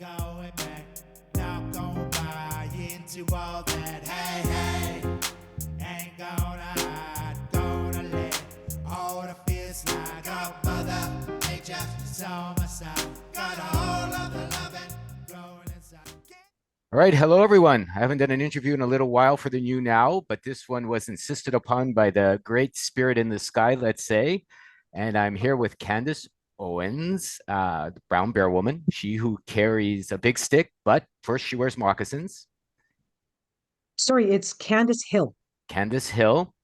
going back. Not gonna buy into all that. Hey, hey, ain't gonna hide, gonna let all the fears slide. Got Mother Nature is on my side. Got all of the loving growing inside. All right. Hello, everyone. I haven't done an interview in a little while for the new now, but this one was insisted upon by the great spirit in the sky, let's say. And I'm here with Candace Owens, the brown bear woman, she who carries a big stick, but first she wears moccasins. Sorry, it's Candace Hill. Candace Hill.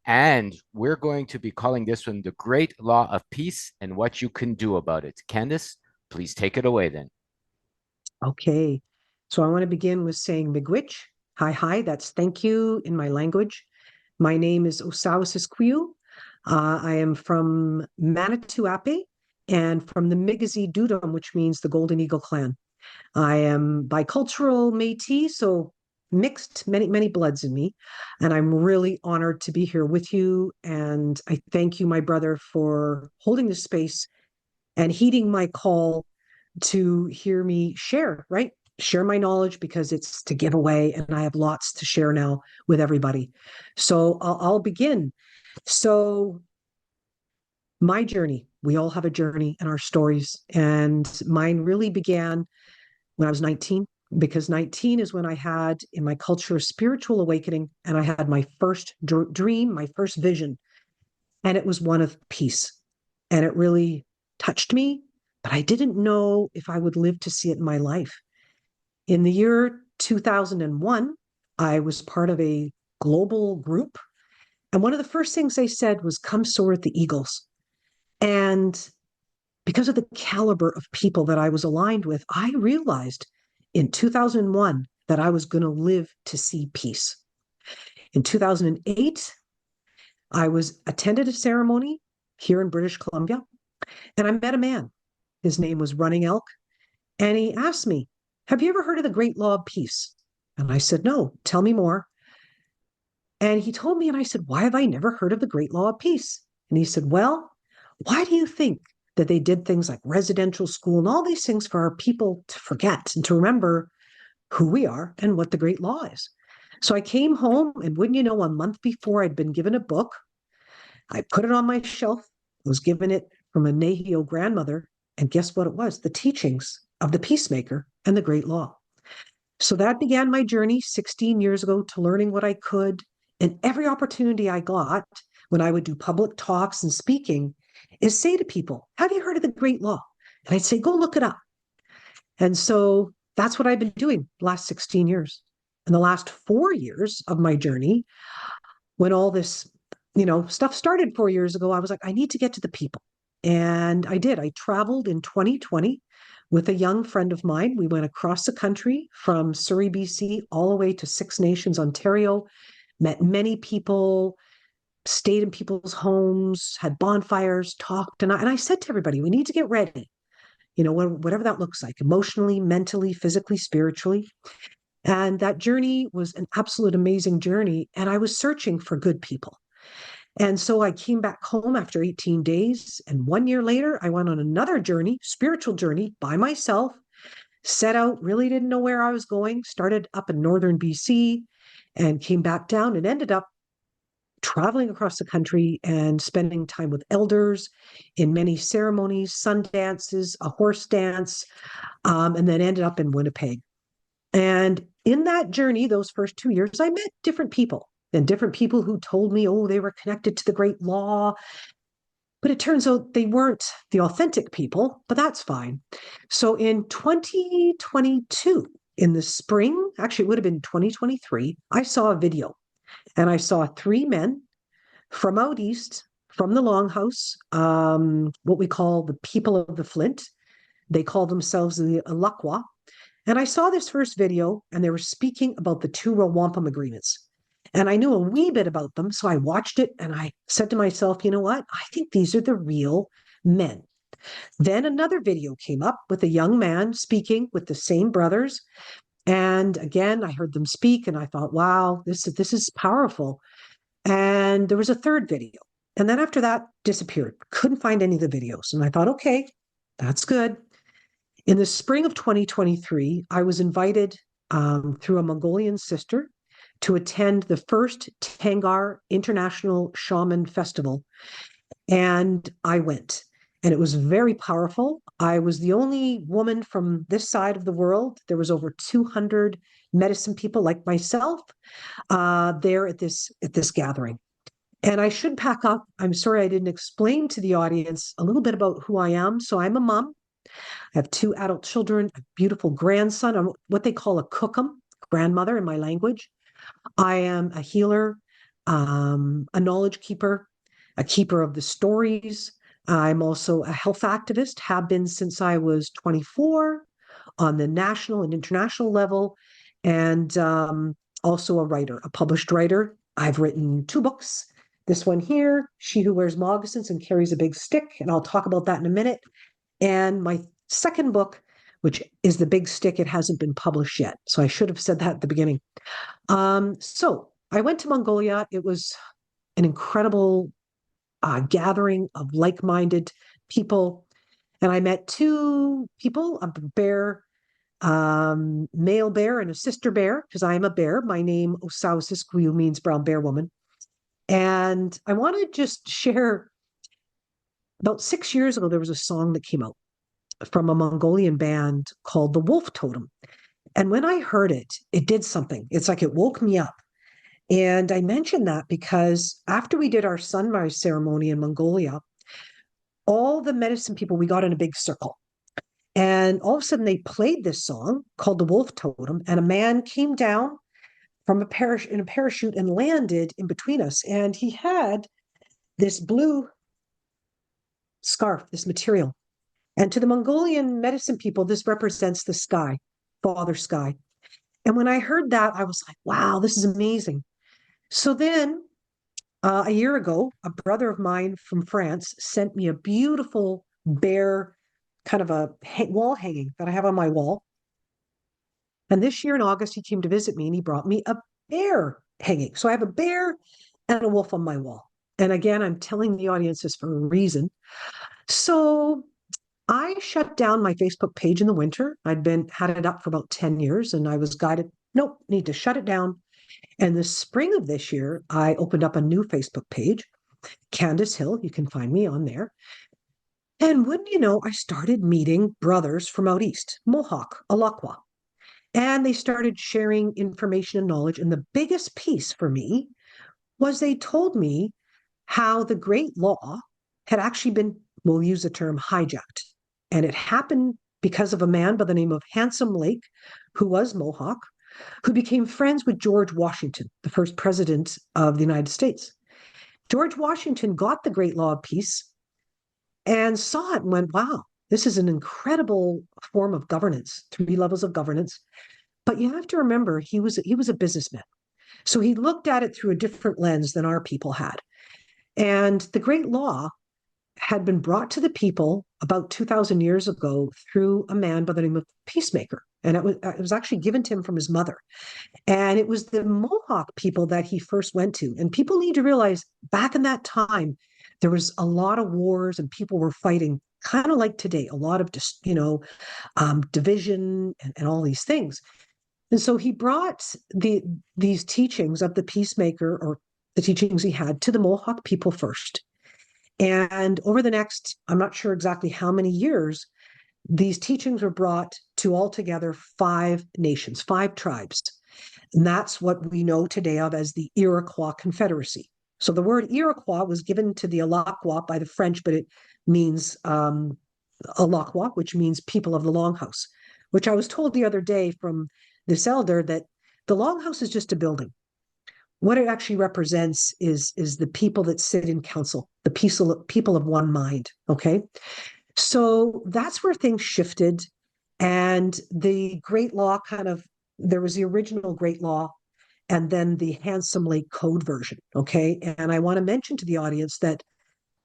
And we're going to be calling this one the Great Law of Peace and What You Can Do About It. Candace, please take it away then. Okay. So I want to begin with saying Miigwech. Hi, that's thank you in my language. My name is Osawasisquiu. I am from Manitowoc and from the Migizi Dudum, which means the Golden Eagle clan. I am bicultural Métis, so mixed, many bloods in me. And I'm really honored to be here with you. And I thank you, my brother, for holding this space and heeding my call to hear me share, right? Share my knowledge because it's to give away, and I have lots to share now with everybody. So I'll begin. So, my journey, we all have a journey in our stories, and mine really began when I was 19, because 19 is when I had in my culture a spiritual awakening, and I had my first dream, my first vision, and it was one of peace. And it really touched me, but I didn't know if I would live to see it in my life. In the year 2001, I was part of a global group. And one of the first things they said was, come soar with the eagles. And because of the caliber of people that I was aligned with, I realized in 2001 that I was going to live to see peace. In 2008, I attended a ceremony here in British Columbia, and I met a man. His name was Running Elk. And he asked me, have you ever heard of the Great Law of Peace? And I said, no, tell me more. And he told me, and I said, why have I never heard of the Great Law of Peace? And he said, well, why do you think that they did things like residential school and all these things for our people to forget and to remember who we are and what the Great Law is? So I came home, and wouldn't you know, a month before I'd been given a book. I put it on my shelf. I was given it from a Nahio grandmother. And guess what it was? The teachings of the peacemaker and the Great Law. So that began my journey 16 years ago to learning what I could. And every opportunity I got when I would do public talks and speaking is say to people, have you heard of the Great Law? And I'd say, go look it up. And so that's what I've been doing the last 16 years. And the last 4 years of my journey, when all this, stuff started 4 years ago, I was like, I need to get to the people. And I did. I traveled in 2020 with a young friend of mine. We went across the country from Surrey, BC, all the way to Six Nations, Ontario, met many people, stayed in people's homes, had bonfires, talked. And I said to everybody, we need to get ready, whatever that looks like, emotionally, mentally, physically, spiritually. And that journey was an absolute amazing journey. And I was searching for good people. And so I came back home after 18 days. And 1 year later, I went on another journey, spiritual journey by myself, set out, really didn't know where I was going, started up in northern BC and came back down and ended up traveling across the country and spending time with elders in many ceremonies, sun dances, a horse dance, and then ended up in Winnipeg. And in that journey, those first 2 years, I met different people. And different people who told me, oh, they were connected to the Great Law. But it turns out they weren't the authentic people, but that's fine. So in 2022, in the spring, actually it would have been 2023, I saw a video. And I saw 3 men from out east, from the Longhouse, what we call the people of the Flint. They call themselves the Ierahkwa. And I saw this first video, and they were speaking about the 2 Wampum agreements. And I knew a wee bit about them, so I watched it and I said to myself, you know what? I think these are the real men. Then another video came up with a young man speaking with the same brothers. And again, I heard them speak and I thought, wow, this is powerful. And there was a third video. And then after that, disappeared. Couldn't find any of the videos. And I thought, okay, that's good. In the spring of 2023, I was invited through a Mongolian sister to attend the first Tangar International Shaman Festival. And I went, and it was very powerful. I was the only woman from this side of the world. There was over 200 medicine people like myself there at this gathering. And I should pack up. I'm sorry I didn't explain to the audience a little bit about who I am. So I'm a mom. I have two adult children, a beautiful grandson. I'm what they call a cookum, grandmother in my language. I am a healer, a knowledge keeper, a keeper of the stories. I'm also a health activist, have been since I was 24 on the national and international level, and also a writer, a published writer. I've written 2 books. This one here, She Who Wears Moccasins and Carries a Big Stick, and I'll talk about that in a minute. And my second book, which is The Big Stick, it hasn't been published yet. So I should have said that at the beginning. So I went to Mongolia. It was an incredible gathering of like-minded people. And I met 2 people, a bear, male bear and a sister bear, because I am a bear. My name, Osausiskwiu, means brown bear woman. And I want to just share, about 6 years ago, there was a song that came out from a Mongolian band called the Wolf Totem. And when I heard it, it did something. It's like it woke me up. And I mentioned that because after we did our sunrise ceremony in Mongolia, all the medicine people, we got in a big circle. And all of a sudden they played this song called the Wolf Totem, and a man came down from in a parachute and landed in between us. And he had this blue scarf, this material. And to the Mongolian medicine people, this represents the sky, Father Sky. And when I heard that, I was like, wow, this is amazing. So then a year ago, a brother of mine from France sent me a beautiful bear, kind of a wall hanging that I have on my wall. And this year in August, he came to visit me and he brought me a bear hanging. So I have a bear and a wolf on my wall. And again, I'm telling the audience this for a reason. So I shut down my Facebook page in the winter. Had it up for about 10 years, and I was guided, nope, need to shut it down. And the spring of this year, I opened up a new Facebook page, Candace Hill. You can find me on there. And wouldn't you know, I started meeting brothers from out east, Mohawk, Ierahkwa. And they started sharing information and knowledge. And the biggest piece for me was they told me how the Great Law had actually been, we'll use the term, hijacked. And it happened because of a man by the name of Handsome Lake, who was Mohawk, who became friends with George Washington, the first president of the United States. George Washington got the Great Law of Peace and saw it and went, wow, this is an incredible form of governance, 3 levels of governance. But you have to remember, he was a businessman. So he looked at it through a different lens than our people had. And the Great Law had been brought to the people about 2,000 years ago through a man by the name of Peacemaker. And it was actually given to him from his mother. And it was the Mohawk people that he first went to. And people need to realize back in that time, there was a lot of wars and people were fighting, kind of like today, a lot of, division and all these things. And so he brought these teachings of the Peacemaker, or the teachings he had, to the Mohawk people first. And over the next, I'm not sure exactly how many years, these teachings were brought to altogether 5 nations, 5 tribes. And that's what we know today of as the Ierahkwa Confederacy. So the word Ierahkwa was given to the Ierahkwa by the French, but it means Ierahkwa, which means people of the longhouse, which I was told the other day from this elder that the longhouse is just a building. What it actually represents is the people that sit in council, the people of one mind, okay? So that's where things shifted. And the Great Law there was the original Great Law and then the Handsome Lake Code version, okay? And I want to mention to the audience that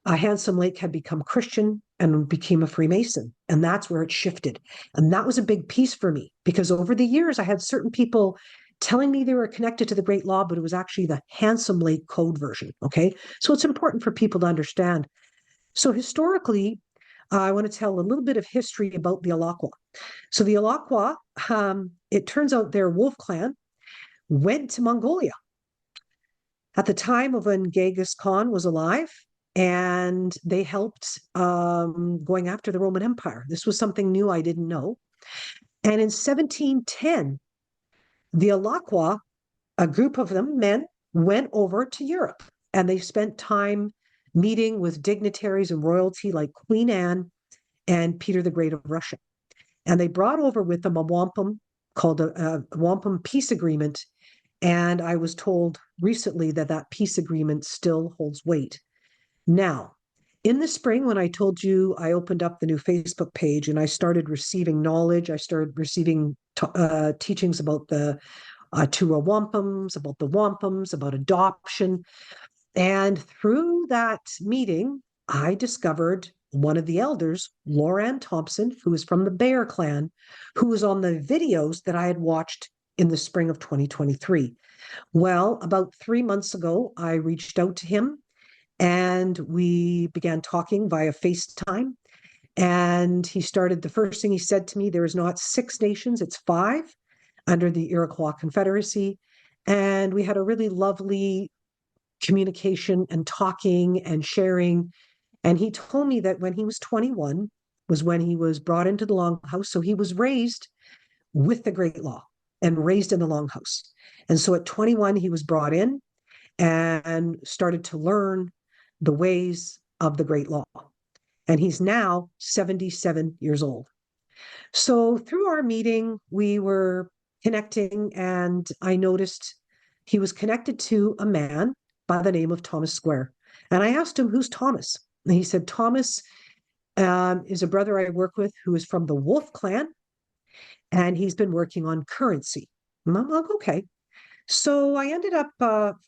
Handsome Lake had become Christian and became a Freemason, and that's where it shifted. And that was a big piece for me, because over the years, I had certain people telling me they were connected to the Great Law, but it was actually the Handsome Lake Code version, okay? So it's important for people to understand. So historically, I want to tell a little bit of history about the Ierahkwa. So the Ierahkwa, it turns out their wolf clan went to Mongolia at the time of when Genghis Khan was alive, and they helped going after the Roman Empire. This was something new I didn't know. And in 1710, the Ierahkwa, a group of them, men, went over to Europe, and they spent time meeting with dignitaries and royalty like Queen Anne and Peter the Great of Russia. And they brought over with them a wampum called a wampum peace agreement. And I was told recently that that peace agreement still holds weight. Now, in the spring, when I told you I opened up the new Facebook page and I started receiving knowledge, I started receiving teachings about the Tura wampums, about adoption. And through that meeting, I discovered one of the elders, Loran Thompson, who is from the Bear Clan, who was on the videos that I had watched in the spring of 2023. Well, about 3 months ago, I reached out to him and we began talking via FaceTime. And the first thing he said to me, there is not 6 nations, it's 5 under the Iroquois Confederacy. And we had a really lovely communication and talking and sharing. And he told me that when he was 21 was when he was brought into the Longhouse. So he was raised with the Great Law and raised in the Longhouse. And so at 21, he was brought in and started to learn the ways of the Great Law. And he's now 77 years old. So through our meeting, we were connecting, and I noticed he was connected to a man by the name of Thomas Square. And I asked him, who's Thomas? And he said, Thomas is a brother I work with who is from the Wolf Clan, and he's been working on currency. And I'm like, okay. So I ended up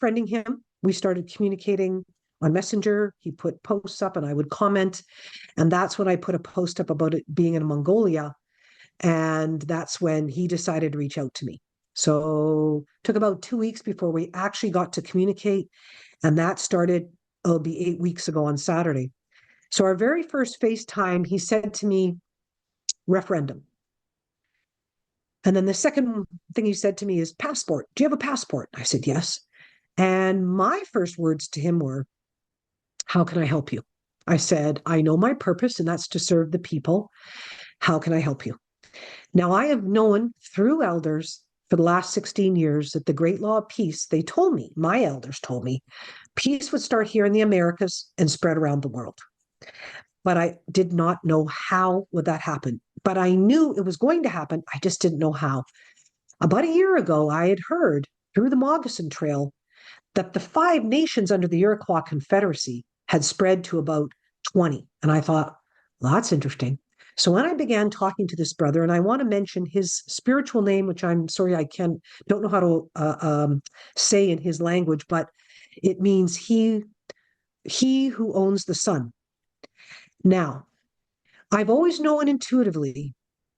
friending him. We started communicating on Messenger. He put posts up and I would comment. And that's when I put a post up about it being in Mongolia. And that's when he decided to reach out to me. So it took about 2 weeks before we actually got to communicate. And that started, it'll be 8 weeks ago on Saturday. So our very first FaceTime, he said to me, referendum. And then the second thing he said to me is, passport. Do you have a passport? I said, yes. And my first words to him were, how can I help you? I said, I know my purpose, and that's to serve the people. How can I help you? Now, I have known through elders for the last 16 years that the Great Law of Peace, they told me, my elders told me, peace would start here in the Americas and spread around the world. But I did not know how would that happen. But I knew it was going to happen. I just didn't know how. About a year ago, I had heard through the Moccasin Trail that the 5 nations under the Iroquois Confederacy had spread to about 20. And I thought, well, that's interesting. So when I began talking to this brother, and I want to mention his spiritual name, which I'm sorry, don't know how to say in his language, but it means he who owns the sun. Now, I've always known intuitively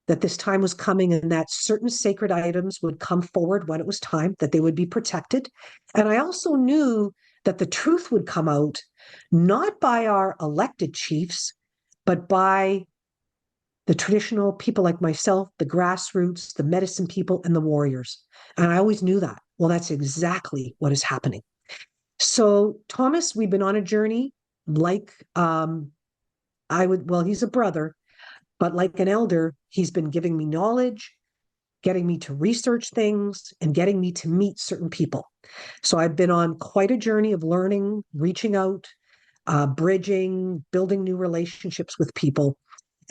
that this time was coming and that certain sacred items would come forward when it was time, that they would be protected. And I also knew that the truth would come out, not by our elected chiefs, but by the traditional people like myself, the grassroots, the medicine people, and the warriors. And I always knew that. Well, that's exactly what is happening. So, Thomas, we've been on a journey like he's a brother, but like an elder, he's been giving me knowledge, getting me to research things, and getting me to meet certain people. So I've been on quite a journey of learning, reaching out, bridging, building new relationships with people.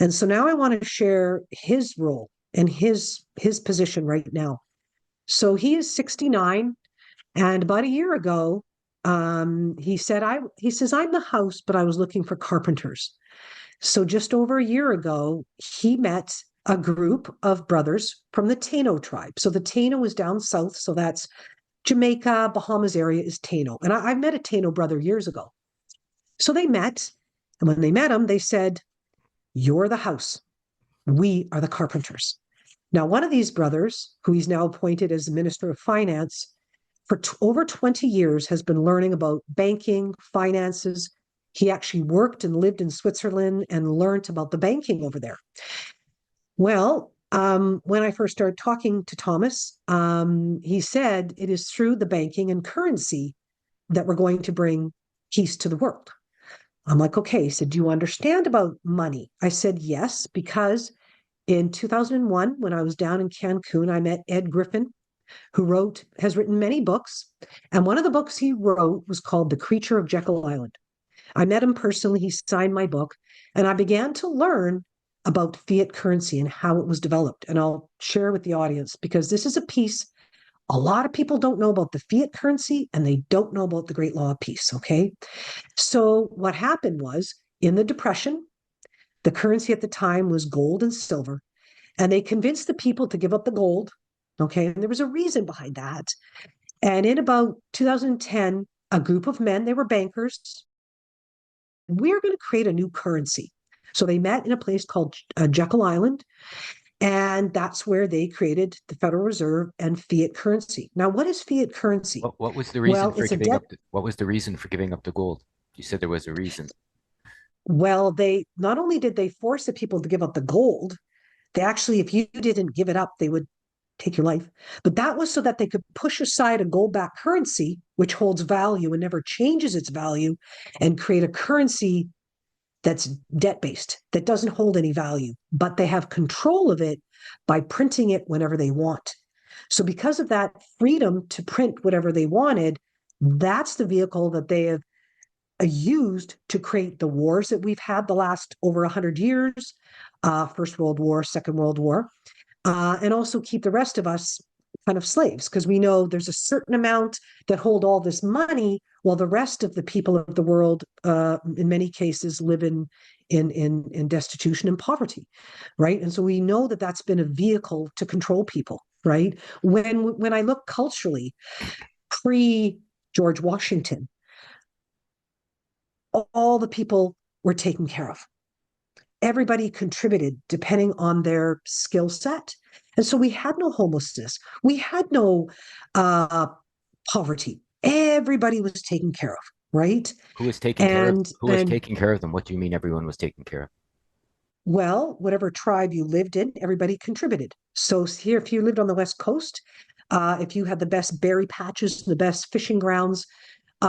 And so now I want to share his role and his position right now. So he is 69, and about a year ago, he says, I'm the house, but I was looking for carpenters. So just over a year ago, he met a group of brothers from the Taino tribe. So the Taino is down south. So that's Jamaica, Bahamas area is Taino. And I met a Taino brother years ago. So they met. And when they met him, they said, you're the house. We are the carpenters. Now, one of these brothers, who he's now appointed as the Minister of Finance, for over 20 years has been learning about banking, finances, He actually worked and lived in Switzerland and learned about the banking over there. Well, when I first started talking to Thomas, he said it is through the banking and currency that we're going to bring peace to the world. I'm like, okay. He said, do you understand about money? I said, yes, because in 2001, when I was down in Cancun, I met Ed Griffin, who has written many books. And one of the books he wrote was called The Creature of Jekyll Island. I met him personally. He signed my book, and I began to learn about fiat currency and how it was developed. And I'll share with the audience because this is a piece a lot of people don't know about the fiat currency and they don't know about the Great Law of Peace. Okay. So what happened was in the Depression, the currency at the time was gold and silver, and they convinced the people to give up the gold. Okay. And there was a reason behind that. And in about 2010, a group of men, they were bankers, we're going to create a new currency. So they met in a place called Jekyll Island, and that's where they created the Federal Reserve and fiat currency. Now, what is fiat currency? What was the reason Well, for it's a giving debt. up? What was the reason for giving up the gold? You said there was a reason. Well, they not only did they force the people to give up the gold, they actually, if you didn't give it up, they would take your life. But that was so that they could push aside a gold-backed currency, which holds value and never changes its value, and create a currency that's debt-based, that doesn't hold any value, but they have control of it by printing it whenever they want. So because of that freedom to print whatever they wanted, that's the vehicle that they have used to create the wars that we've had the last over 100 years, First World War, Second World War, and also keep the rest of us kind of slaves, because we know there's a certain amount that hold all this money, while the rest of the people of the world, in many cases, live in destitution and poverty, right? And so we know that that's been a vehicle to control people, right? When I look culturally, pre George Washington, all the people were taken care of. Everybody contributed depending on their skill set. And so we had no homelessness. We had no poverty. Everybody was taken care of, right? Who was taking care of? And Who was and taking care of them? What do you mean everyone was taken care of? well, whatever tribe you lived in, everybody contributed. So here, if you lived on the West Coast, if you had the best berry patches, the best fishing grounds, if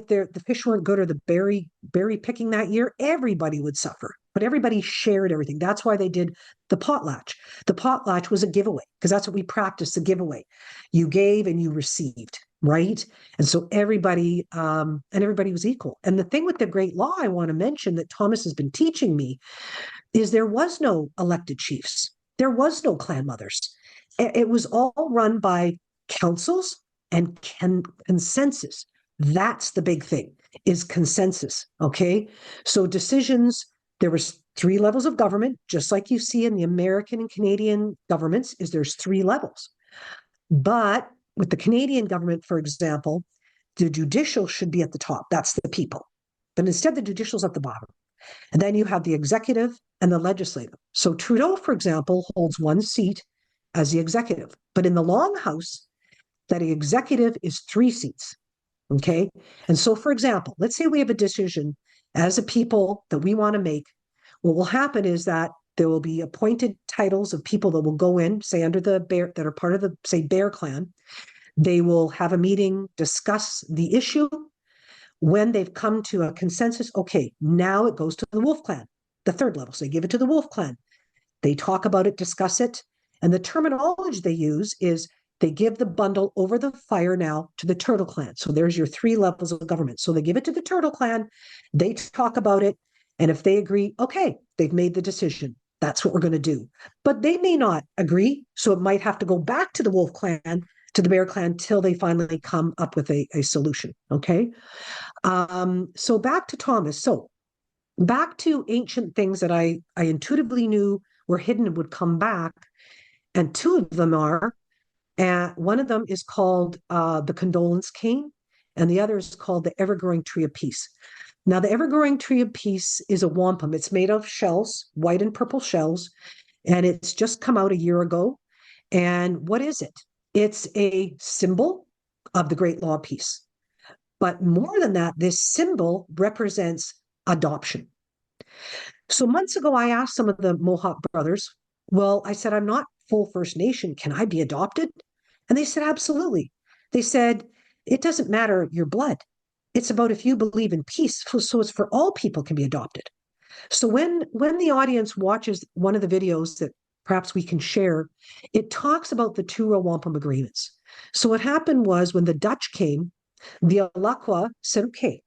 the fish weren't good or the berry picking that year, everybody would suffer, but everybody shared everything. That's why they did the potlatch. The potlatch was a giveaway because that's what we practiced, the giveaway. You gave and you received, right? And so everybody was equal. And the thing with the Great Law I want to mention that Thomas has been teaching me is there was no elected chiefs. There was no clan mothers. It was all run by councils and consensus. That's the big thing, is consensus. Okay. So decisions, there was 3 levels of government, just like you see in the American and Canadian governments, is there's 3 levels. But with the Canadian government, for example, the judicial should be at the top. That's the people. But instead, the judicial's at the bottom. And then you have the executive and the legislative. So Trudeau, for example, holds 1 seat as the executive. But in the Long House, that executive is 3 seats. Okay. And so, for example, let's say we have a decision as a people that we want to make. What will happen is that there will be appointed titles of people that will go in, say, under the Bear, that are part of the, say, Bear Clan. They will have a meeting, discuss the issue. When they've come to a consensus, okay, now it goes to the Wolf Clan, the 3rd level. So they give it to the Wolf Clan. They talk about it, discuss it. And the terminology they use is they give the bundle over the fire now to the Turtle Clan. So there's your 3 levels of government. So they give it to the Turtle Clan, they talk about it, and if they agree, okay, they've made the decision. That's what we're going to do. But they may not agree, so it might have to go back to the Wolf Clan, to the Bear Clan, till they finally come up with a solution, okay? So back to Thomas. So back to ancient things that I intuitively knew were hidden and would come back. And 2 of them are, one of them is called the condolence cane, and the other is called the ever-growing tree of peace. Now, the ever-growing tree of peace is a wampum. It's made of shells, white and purple shells, and it's just come out a year ago. And what is it? It's a symbol of the Great Law of Peace. But more than that, this symbol represents adoption. So months ago, I asked some of the Mohawk brothers, well, I said, I'm not full First Nation. Can I be adopted? And they said, absolutely. They said, it doesn't matter your blood. It's about if you believe in peace. So it's for all people can be adopted. So when the audience watches one of the videos that perhaps we can share, it talks about the two Wampum agreements. So what happened was when the Dutch came, the Ierahkwa said, okay,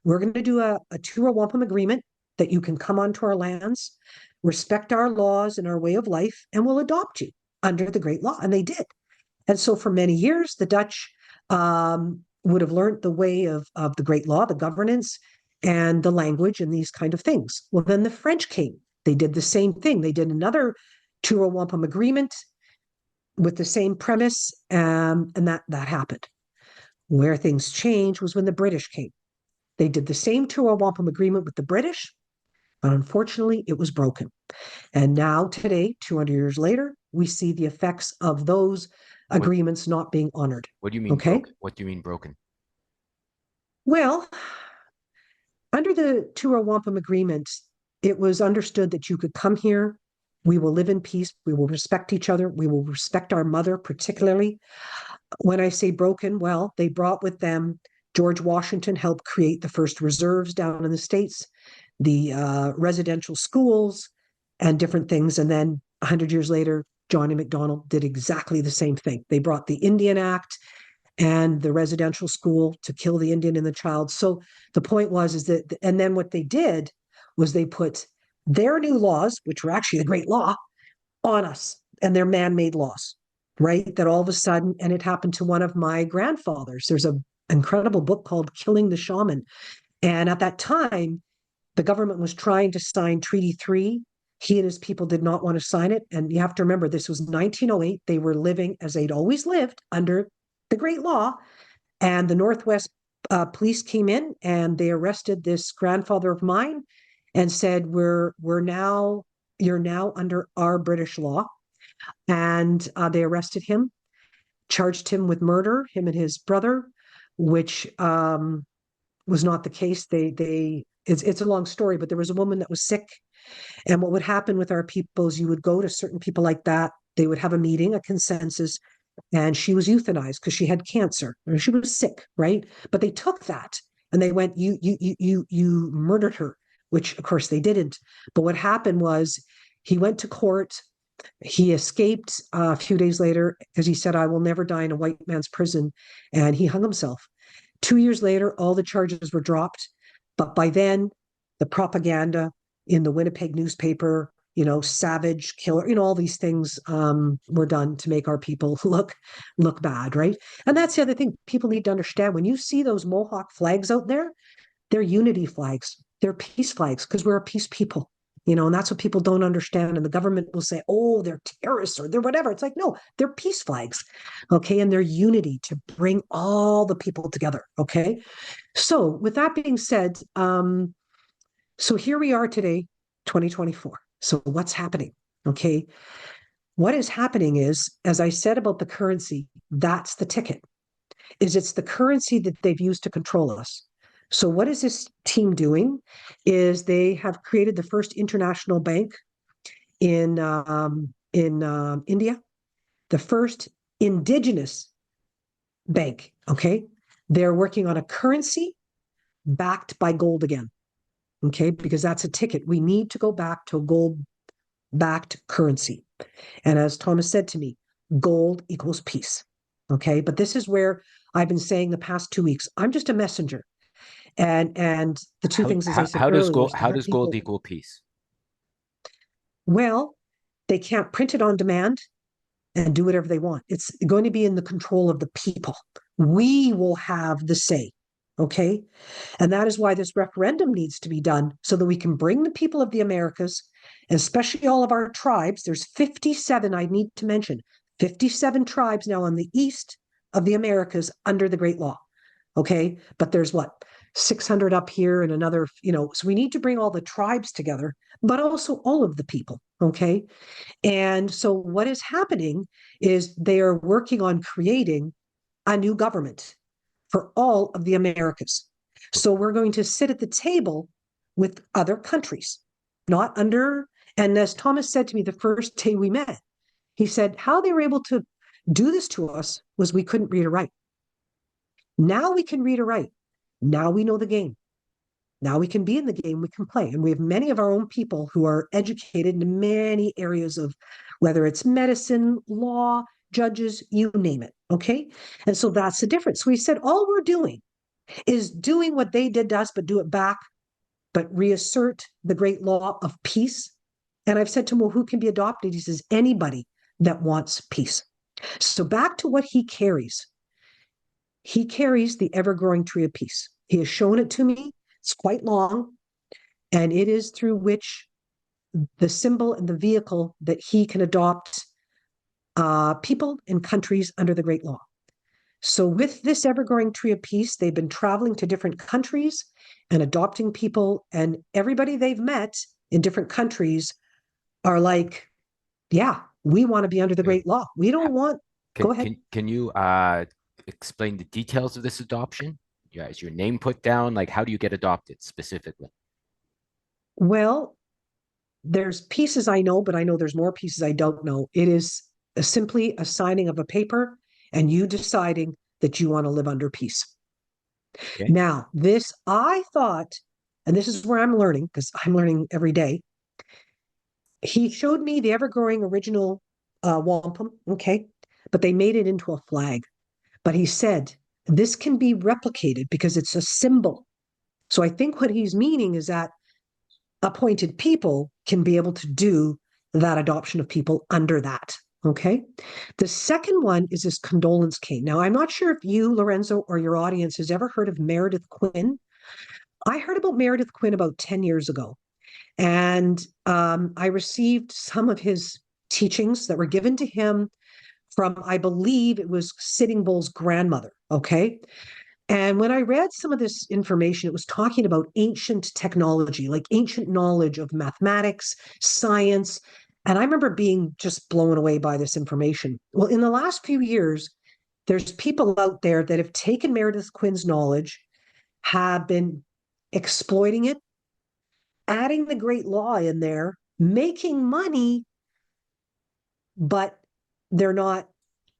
we're going to do a two Wampum agreement that you can come onto our lands, respect our laws and our way of life, and we'll adopt you under the Great Law. And they did. And so for many years, the Dutch would have learned the way of the Great Law, the governance, and the language and these kind of things. Well, then the French came. They did the same thing. They did another two Wampum agreement with the same premise, and that happened. Where things changed was when the British came. They did the same two Wampum agreement with the British, but unfortunately, it was broken. And now, today, 200 years later, we see the effects of those agreements not being honored. What do you mean broken? What do you mean broken? Well, under the two Wampum agreement, it was understood that you could come here, we will live in peace, we will respect each other, we will respect our mother particularly. When I say broken, well, they brought with them George Washington helped create the first reserves down in the States, the residential schools, and different things. And then 100 years later, Johnny MacDonald did exactly the same thing. They brought the Indian Act and the residential school to kill the Indian and the child. So the point was, is that, and then what they did was they put their new laws, which were actually the Great Law, on us, and their man-made laws, right? That all of a sudden, and it happened to one of my grandfathers. There's an incredible book called Killing the Shaman. And at that time, the government was trying to sign Treaty 3. He and his people did not want to sign it. And you have to remember, this was 1908. They were living as they'd always lived under the Great Law. And the Northwest police came in and they arrested this grandfather of mine and said, you're now under our British law. And they arrested him, charged him with murder, him and his brother, which was not the case. It's a long story, but there was a woman that was sick. And what would happen with our people is you would go to certain people like that. They would have a meeting, a consensus, and she was euthanized because she had cancer or she was sick, right? But they took that and they went, you murdered her, which of course they didn't. But what happened was he went to court. He escaped a few days later because he said, I will never die in a white man's prison. And he hung himself. 2 years later, all the charges were dropped. But by then, the propaganda in the Winnipeg newspaper, savage killer, all these things were done to make our people look bad, right? And that's the other thing people need to understand. When you see those Mohawk flags out there, they're unity flags. They're peace flags because we're a peace people. And that's what people don't understand. And the government will say, oh, they're terrorists or they're whatever. It's like, no, they're peace flags. Okay. And they're unity to bring all the people together. Okay. So with that being said, so here we are today, 2024. So what's happening? Okay. What is happening is, as I said about the currency, that's the ticket. It's the currency that they've used to control us. So what is this team doing? Is they have created the first international bank in India, the first indigenous bank. Okay, they're working on a currency backed by gold again. Okay, because that's a ticket. We need to go back to a gold-backed currency. And as Thomas said to me, gold equals peace. Okay, but this is where I've been saying the past 2 weeks, I'm just a messenger. And the two things, as I said earlier, how does gold equal peace? Well, they can't print it on demand and do whatever they want. It's going to be in the control of the people. We will have the say. Okay. And that is why this referendum needs to be done so that we can bring the people of the Americas, especially all of our tribes. There's 57, I need to mention, 57 tribes now on the east of the Americas under the Great Law. Okay. But there's 600 up here and another, so we need to bring all the tribes together, but also all of the people. Okay. And so what is happening is they are working on creating a new government for all of the Americas. So we're going to sit at the table with other countries, not under. And as Thomas said to me the first day we met, he said how they were able to do this to us was we couldn't read or write. Now we can read or write. Now we know the game. Now we can be in the game, we can play. And we have many of our own people who are educated in many areas of whether it's medicine, law, judges, you name it. Okay. And so that's the difference. We said all we're doing is doing what they did to us, but do it back, but reassert the great law of peace. And I've said to him, well, who can be adopted? He says, anybody that wants peace. So back to what he carries. He carries the ever-growing tree of peace. He has shown it to me. It's quite long, and it is through which the symbol and the vehicle that he can adopt people and countries under the Great Law. So with this ever-growing tree of peace, they've been traveling to different countries and adopting people, and everybody they've met in different countries are like, yeah, we want to be under the Great Law. We don't want, go ahead. Can you explain the details of this adoption? Yeah, is your name put down? Like, how do you get adopted specifically? Well, there's pieces I know, but I know there's more pieces I don't know. It is simply a signing of a paper and you deciding that you want to live under peace. Okay. Now, this I thought, and this is where I'm learning, because I'm learning every day. He showed me the ever-growing original wampum, okay, but they made it into a flag. But he said, this can be replicated because it's a symbol. So I think what he's meaning is that appointed people can be able to do that adoption of people under that. Okay. The second one is this condolence cane. Now, I'm not sure if you, Lorenzo, or your audience has ever heard of Meredith Quinn. I heard about Meredith Quinn about 10 years ago. And I received some of his teachings that were given to him from, I believe it was Sitting Bull's grandmother. Okay. And when I read some of this information, it was talking about ancient technology, like ancient knowledge of mathematics, science. And I remember being just blown away by this information. Well, in the last few years, there's people out there that have taken Meredith Quinn's knowledge, have been exploiting it, adding the great law in there, making money, but they're not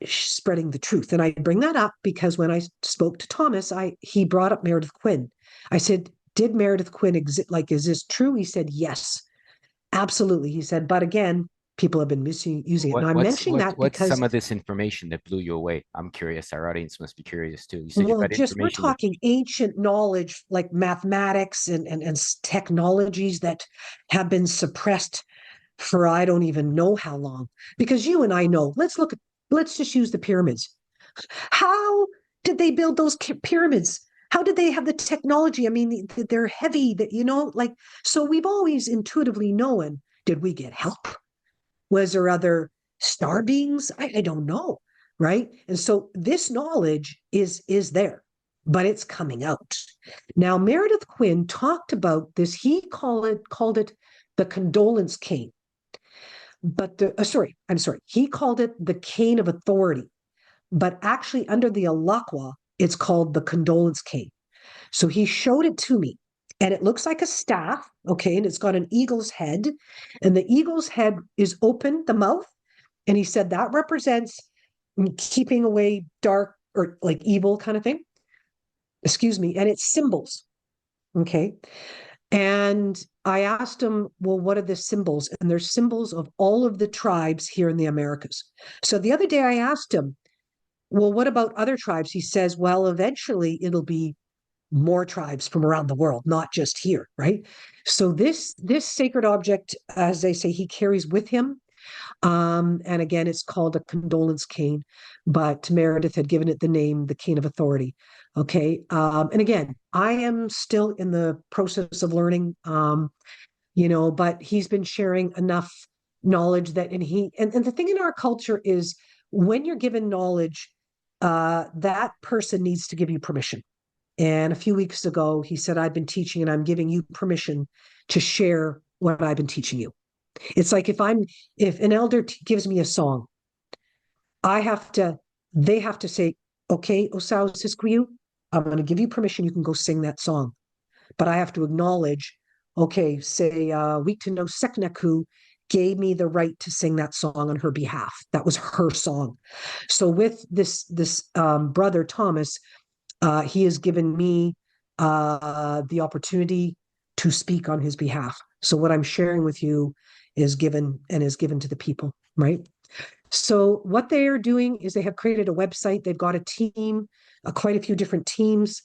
spreading the truth. And I bring that up because when I spoke to Thomas, he brought up Meredith Quinn. I said, did Meredith Quinn exist? Like, is this true? He said, yes, absolutely. He said, but again, people have been misusing it. And I'm mentioning that what's because some of this information that blew you away? I'm curious. Our audience must be curious too. You said you well, got just we're information talking ancient knowledge like mathematics and technologies that have been suppressed for I don't even know how long. Because you and I know, let's just use the pyramids. How did they build those pyramids? How did they have the technology? I mean, they're heavy, that like, so we've always intuitively known, did we get help? Was there other star beings? I don't know, right? And so this knowledge is there, but it's coming out. Now, Meredith Quinn talked about this. He called it the condolence cane. But I'm sorry. He called it the cane of authority. But actually, under the Ierahkwa, it's called the condolence cane. So he showed it to me, and it looks like a staff, okay, and it's got an eagle's head, and the eagle's head is open, the mouth, and he said that represents keeping away dark or like evil kind of thing. Excuse me, and it's symbols, okay. And I asked him, well, what are the symbols? And there's symbols of all of the tribes here in the Americas. So the other day I asked him, well, what about other tribes? He says, well, eventually it'll be more tribes from around the world, not just here, right? So this sacred object, as they say, he carries with him. And again, it's called a condolence cane, but Meredith had given it the name, the cane of authority. Okay. And again, I am still in the process of learning, but he's been sharing enough knowledge that, and the thing in our culture is when you're given knowledge, that person needs to give you permission. And a few weeks ago, he said, I've been teaching and I'm giving you permission to share what I've been teaching you. It's like if an elder gives me a song, they have to say, okay, Osao Siskwiyu, I'm going to give you permission. You can go sing that song. But I have to acknowledge, okay, say Week to No Sekneku gave me the right to sing that song on her behalf. That was her song. So with this brother Thomas, he has given me the opportunity to speak on his behalf. So what I'm sharing with you is given to the people, right? So what they are doing is they have created a website. They've got a team, quite a few different teams.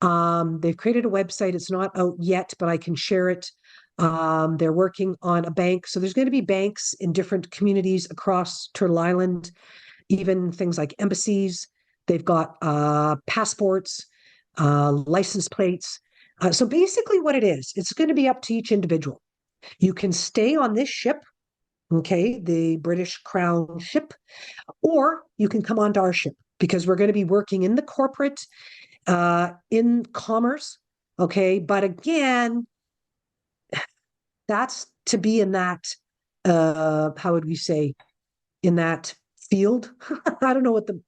They've created a website. It's not out yet, but I can share it. They're working on a bank. So there's going to be banks in different communities across Turtle Island, even things like embassies. They've got passports, license plates. So basically what it is, it's going to be up to each individual. You can stay on this ship, okay, the British Crown ship, or you can come onto our ship because we're going to be working in the corporate, in commerce, okay? But again, that's to be in that, how would we say, in that field? I don't know what the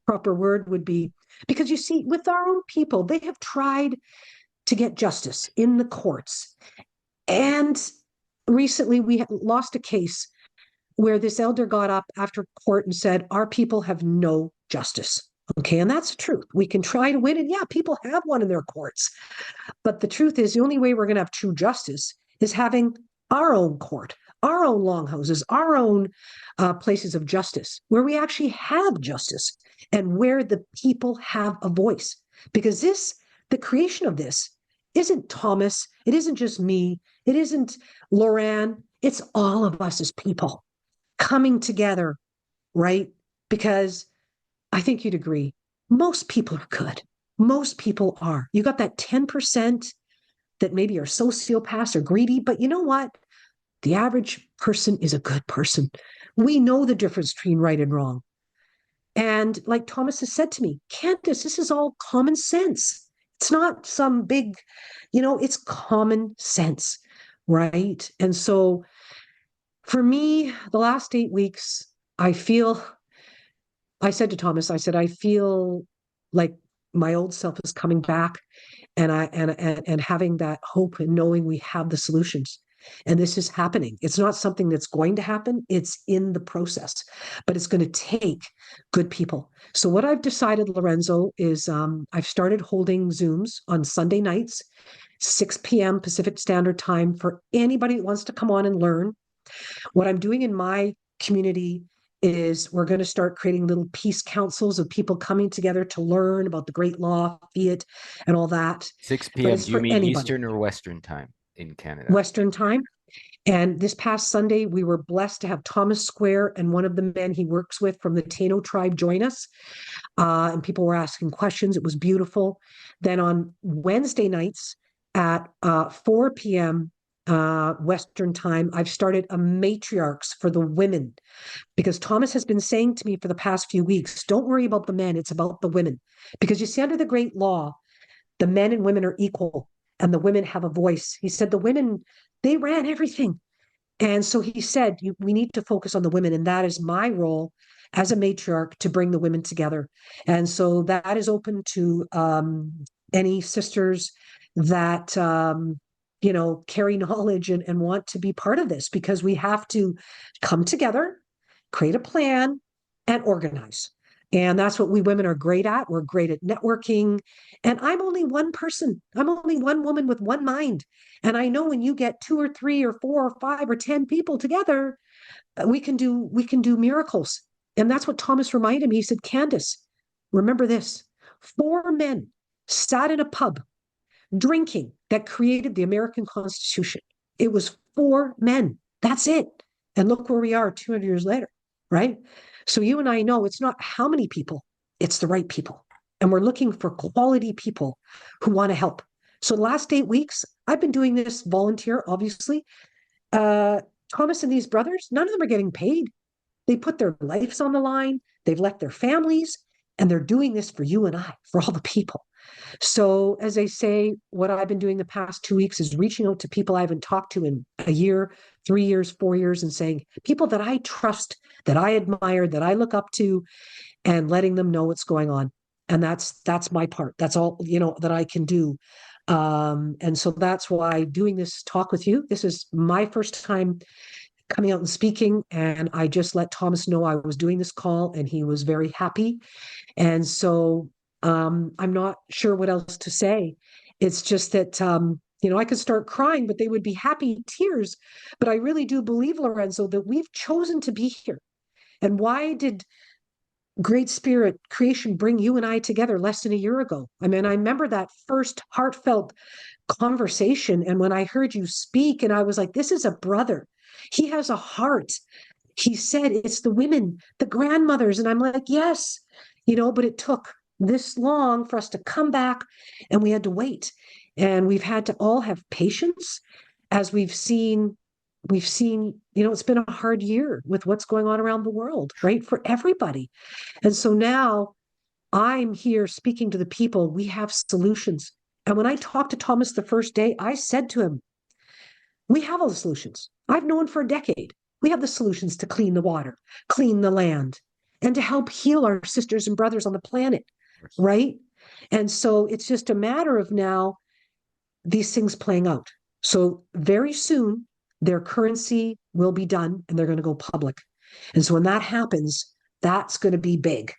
proper word would be. Because you see, with our own people, they have tried to get justice in the courts. And recently we lost a case where this elder got up after court and said, our people have no justice. Okay, and that's the truth. We can try to win, and yeah, people have won in their courts. But the truth is, the only way we're going to have true justice is having our own court, our own longhouses, our own places of justice, where we actually have justice and where the people have a voice. Because the creation of this isn't Thomas, it isn't just me, it isn't Loran, it's all of us as people coming together, right? Because I think you'd agree, most people are good. Most people are. You got that 10% that maybe are sociopaths or greedy, but you know what? The average person is a good person. We know the difference between right and wrong. And like Thomas has said to me, Candace, this is all common sense. It's not some big, it's common sense, right? And so for me, the last 8 weeks, I said to Thomas, I said, I feel like my old self is coming back and having that hope and knowing we have the solutions. And this is happening. It's not something that's going to happen. It's in the process, but it's going to take good people. So what I've decided, Lorenzo, is I've started holding Zooms on Sunday nights, 6 p.m. Pacific Standard Time for anybody that wants to come on and learn. What I'm doing in my community is we're going to start creating little peace councils of people coming together to learn about the great law, fiat, and all that. 6 But p.m. it's Do you for mean anybody. Eastern or Western time in Canada? Western time. And this past Sunday, we were blessed to have Thomas Square and one of the men he works with from the Taino tribe join us. And people were asking questions. It was beautiful. Then on Wednesday nights at 4 p.m. Western time, I've started a matriarchs for the women, because Thomas has been saying to me for the past few weeks, don't worry about the men, it's about the women. Because you see, under the great law, the men and women are equal and the women have a voice. He said the women, they ran everything. And so he said, we need to focus on the women. And that is my role as a matriarch, to bring the women together. And so that is open to any sisters that, carry knowledge and want to be part of this, because we have to come together, create a plan, and organize. And that's what we women are great at. We're great at networking. And I'm only one person. I'm only one woman with one mind. And I know when you get 2 or 3 or 4 or 5 or 10 people together, we can do miracles. And that's what Thomas reminded me. He said, Candace, remember this: 4 men sat in a pub drinking that created the American Constitution. It was 4 men. That's it. And look where we are 200 years later, right? So you and I know it's not how many people, it's the right people. And we're looking for quality people who want to help. So the last 8 weeks, I've been doing this volunteer, obviously. Thomas and these brothers, none of them are getting paid. They put their lives on the line. They've left their families, and they're doing this for you and I, for all the people. So as I say, what I've been doing the past 2 weeks is reaching out to people I haven't talked to in a year, 3 years, 4 years, and saying, people that I trust, that I admire, that I look up to, and letting them know what's going on. And that's my part. That's all, that I can do. And so that's why doing this talk with you, this is my first time coming out and speaking. And I just let Thomas know I was doing this call, and he was very happy. And so I'm not sure what else to say. It's just that, I could start crying, but they would be happy tears. But I really do believe, Lorenzo, that we've chosen to be here. And why did Great Spirit creation bring you and I together less than a year ago? I mean, I remember that first heartfelt conversation. And when I heard you speak, and I was like, this is a brother. He has a heart. He said, it's the women, the grandmothers. And I'm like, yes, but it took this long for us to come back, and we had to wait. And we've had to all have patience as we've seen, it's been a hard year with what's going on around the world, right? For everybody. And so now I'm here speaking to the people. We have solutions. And when I talked to Thomas the first day, I said to him, we have all the solutions. I've known for a decade. We have the solutions to clean the water, clean the land, and to help heal our sisters and brothers on the planet, right? And so it's just a matter of now these things playing out. So very soon, their currency will be done, and they're going to go public. And so when that happens, that's going to be big.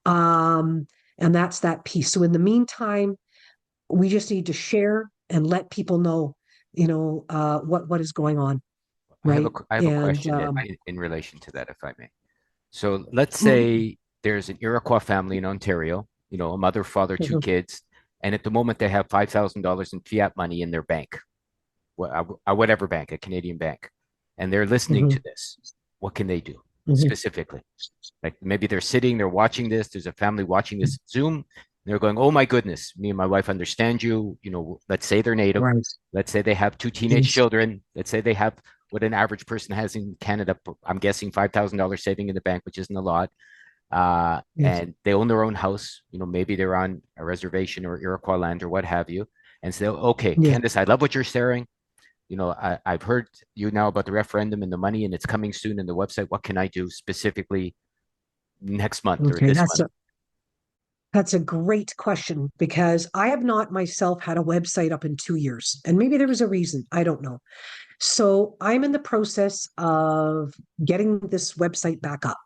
And that's that piece. So in the meantime, we just need to share and let people know, what is going on. Right. I have a question in relation to that, if I may. So let's say there's an Ierahkwa family in Ontario, a mother, father, two kids, and at the moment they have $5,000 in fiat money in their bank, whatever bank, a Canadian bank, and they're listening to this. What can they do specifically? Like maybe they're watching this. There's a family watching this Zoom. They're going, oh my goodness, me and my wife understand you. Let's say they're Native. Right. Let's say they have two teenage children. Let's say they have what an average person has in Canada. I'm guessing $5,000 saving in the bank, which isn't a lot. And they own their own house. Maybe they're on a reservation or Iroquois land or what have you. And say, okay, Candace, I love what you're sharing. I've heard you now about the referendum and the money, and it's coming soon in the website. What can I do specifically next month or this month? That's a great question, because I have not myself had a website up in 2 years, and maybe there was a reason. I don't know. So I'm in the process of getting this website back up.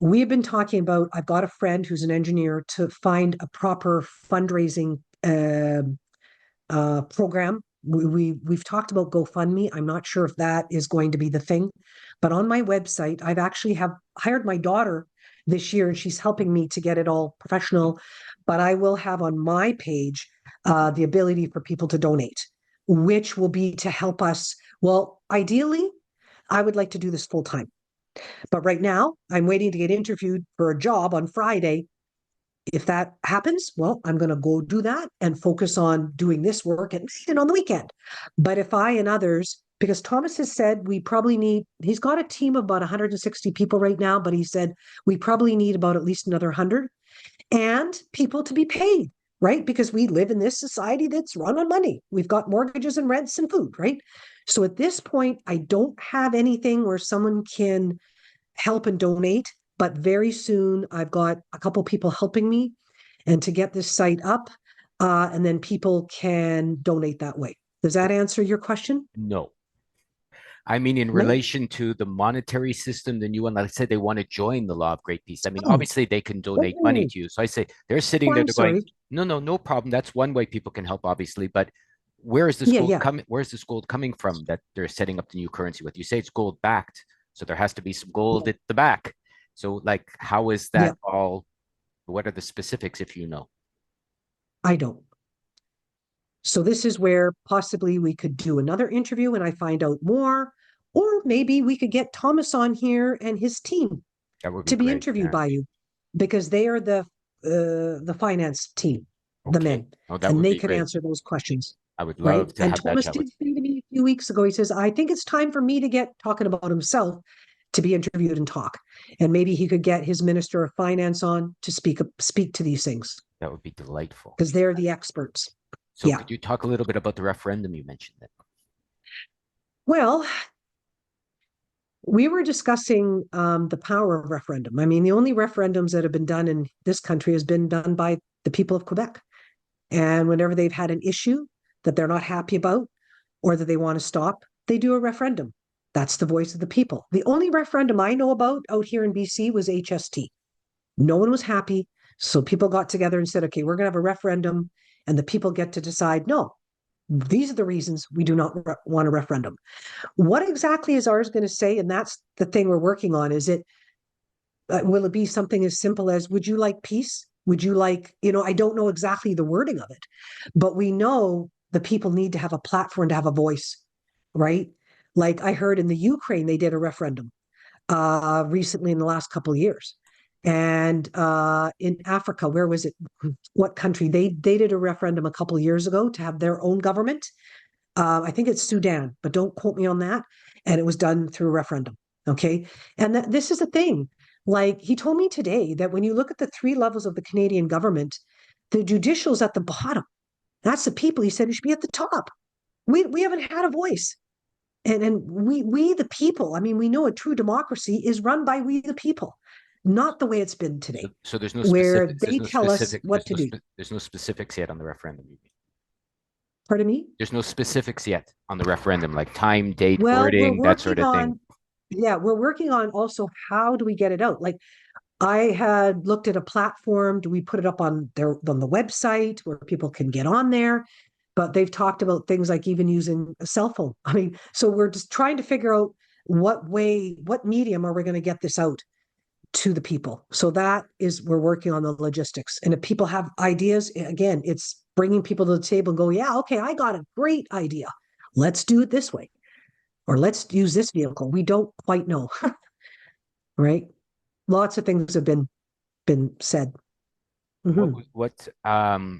We've been talking about, I've got a friend who's an engineer, to find a proper fundraising program. We've talked about GoFundMe. I'm not sure if that is going to be the thing, but on my website, I've actually have hired my daughter this year, and she's helping me to get it all professional. But I will have on my page the ability for people to donate, which will be to help us. Well, ideally, I would like to do this full time. But right now, I'm waiting to get interviewed for a job on Friday. If that happens, well, I'm going to go do that and focus on doing this work and on the weekend. But if I and others, because Thomas has said he's got a team of about 160 people right now, but he said we probably need about at least another 100, and people to be paid, right? Because we live in this society that's run on money. We've got mortgages and rents and food, right? So at this point, I don't have anything where someone can help and donate. But very soon, I've got a couple people helping me and to get this site up, and then people can donate that way. Does that answer your question? No. I mean, in relation to the monetary system, the new one, let's say they want to join the Law of Great Peace. I mean, obviously they can donate money to you. So I say they're sitting there, they're going, no problem. That's one way people can help, obviously. But where is this gold coming? Where's this gold coming from that they're setting up the new currency with? You say it's gold backed, so there has to be some gold at the back. So, like, how is that all? What are the specifics, if you know? I don't. So this is where possibly we could do another interview and I find out more, or maybe we could get Thomas on here and his team to be interviewed by you, because they are the finance team, the men, and they could answer those questions. I would love to have that. And Thomas did say to me a few weeks ago, he says, I think it's time for me to get talking about himself, to be interviewed and talk. And maybe he could get his Minister of Finance on to speak to these things. That would be delightful. Because they're the experts. So could you talk a little bit about the referendum you mentioned then? Well, we were discussing the power of referendum. I mean, the only referendums that have been done in this country has been done by the people of Quebec. And whenever they've had an issue that they're not happy about or that they want to stop, they do a referendum. That's the voice of the people. The only referendum I know about out here in BC was HST. No one was happy. So people got together and said, okay, we're going to have a referendum, and the people get to decide, no, these are the reasons we do not want a referendum. What exactly is ours going to say? And that's the thing we're working on. Is it, will it be something as simple as, would you like peace? Would you like, I don't know exactly the wording of it, but we know the people need to have a platform to have a voice, right? Like I heard in the Ukraine, they did a referendum recently in the last couple of years. And in Africa, where was it? What country? They did a referendum a couple of years ago to have their own government. I think it's Sudan, but don't quote me on that. And it was done through a referendum. Okay. And this is a thing. Like he told me today that when you look at the three levels of the Canadian government, the judicial's at the bottom. That's the people. He said it should be at the top. We haven't had a voice. And we the people, I mean, we know a true democracy is run by we the people, not the way it's been today. So there's no where specifics. they tell us what to do. There's no specifics yet on the referendum. Pardon me? There's no specifics yet on the referendum, like time, date, Well, wording, that sort of thing. Yeah, we're working on also how do we get it out? Like I had looked at a platform. Do we put it up on the website where people can get on there? But they've talked about things like even using a cell phone. I mean, so we're just trying to figure out what medium are we going to get this out to the people? So that is, we're working on the logistics. And if people have ideas, again, it's bringing people to the table and go, yeah, okay, I got a great idea. Let's do it this way. Or let's use this vehicle. We don't quite know. Right? Lots of things have been said. Mm-hmm.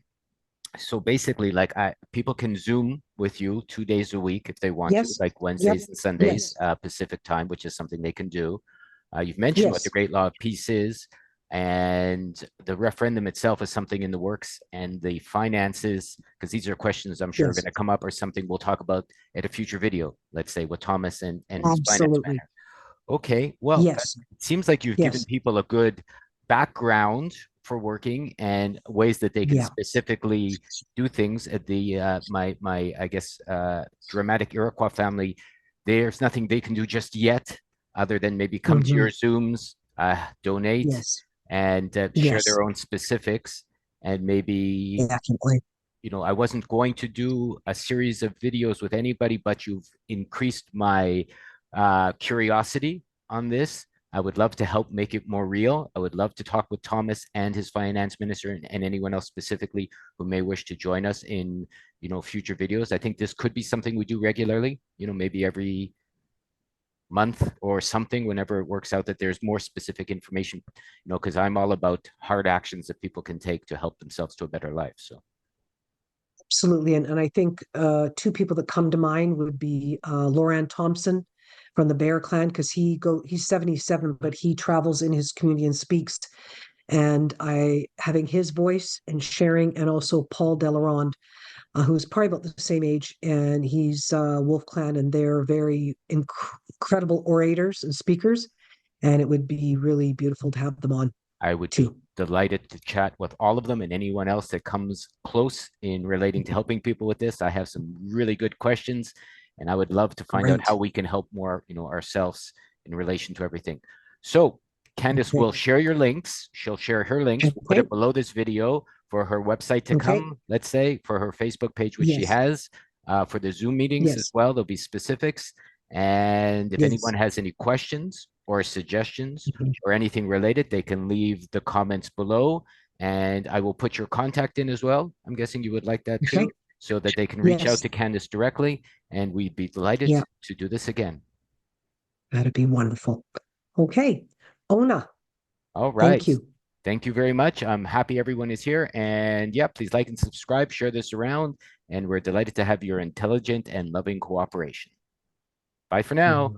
So basically, like people can Zoom with you 2 days a week if they want to, like Wednesdays and Sundays, Pacific time, which is something they can do. You've mentioned what the Great Law of Peace is, and the referendum itself is something in the works, and the finances, because these are questions I'm sure are going to come up, or something we'll talk about at a future video, let's say with Thomas and his finance manager. Okay, well, it seems like you've given people a good background for working and ways that they can specifically do things. At the my I guess dramatic Ierahkwa family, there's nothing they can do just yet other than maybe come to your Zooms, donate, and share their own specifics, and maybe I wasn't going to do a series of videos with anybody, but you've increased my curiosity on this. I would love to help make it more real. I would love to talk with Thomas and his finance minister and anyone else specifically who may wish to join us in, future videos. I think this could be something we do regularly, maybe every month or something, whenever it works out that there's more specific information, because I'm all about hard actions that people can take to help themselves to a better life. So. Absolutely. And I think two people that come to mind would be Loran Thompson from the Bear Clan, because he's 77, but he travels in his community and speaks. And having his voice and sharing, and also Paul Delaronde, who's probably about the same age, and he's Wolf Clan, and they're very incredible orators and speakers. And it would be really beautiful to have them on. I would be delighted to chat with all of them and anyone else that comes close in relating to helping people with this. I have some really good questions, and I would love to find out how we can help more, ourselves in relation to everything. So Candice will share your links. She'll share her links. We'll put it below this video for her website to come, let's say, for her Facebook page, which she has, for the Zoom meetings as well. There'll be specifics. And if anyone has any questions or suggestions or anything related, they can leave the comments below, and I will put your contact in as well. I'm guessing you would like that too, so that they can reach out to Candice directly, and we'd be delighted to do this again. That'd be wonderful. Okay. Ona. All right. Thank you. Thank you very much. I'm happy everyone is here, and please like and subscribe, share this around, and we're delighted to have your intelligent and loving cooperation. Bye for now.